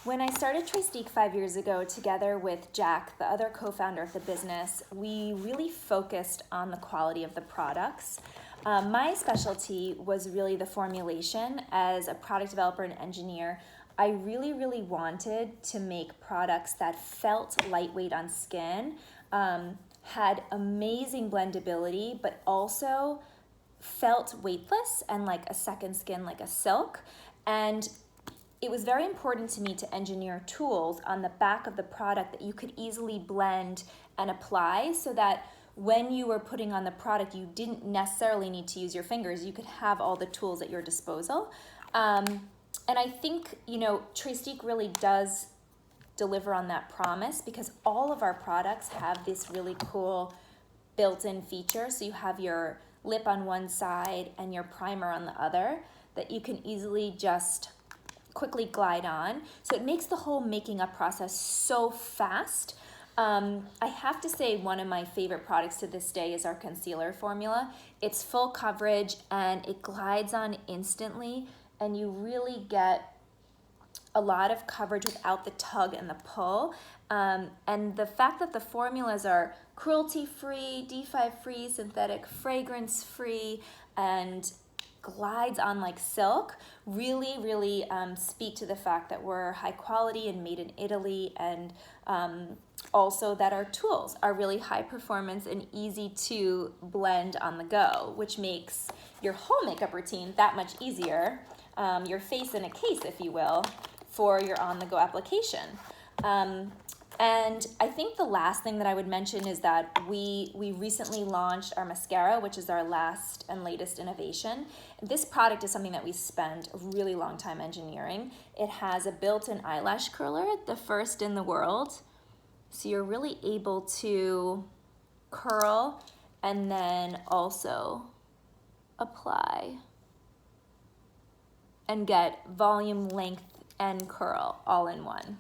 When I started trèStiQue 5 years ago, together with Jack, the other co-founder of the business, we really focused on the quality of the products. My specialty was really the formulation. As a product developer and engineer, I really wanted to make products that felt lightweight on skin, had amazing blendability, but also felt weightless and like a second skin, like a silk. And it was very important to me to engineer tools on the back of the product that you could easily blend and apply, so that when you were putting on the product, you didn't necessarily need to use your fingers. You could have all the tools at your disposal. And I think, trèStiQue really does deliver on that promise, because all of our products have this really cool built-in feature. So you have your lip on one side and your primer on the other that you can easily just quickly glide on. So it makes the whole making up process so fast. I have to say, one of my favorite products to this day is our concealer formula. It's full coverage and it glides on instantly, and you really get a lot of coverage without the tug and the pull. And the fact that the formulas are cruelty-free, D5-free, synthetic fragrance-free, and glides on like silk really speak to the fact that we're high quality and made in Italy, and also that our tools are really high performance and easy to blend on the go, which makes your whole makeup routine that much easier, your face in a case, if you will, for your on-the-go application. And I think the last thing that I would mention is that we recently launched our mascara, which is our last and latest innovation. This product is something that we spent a really long time engineering. It has a built-in eyelash curler, the first in the world. So you're really able to curl and then also apply and get volume, length, and curl all in one.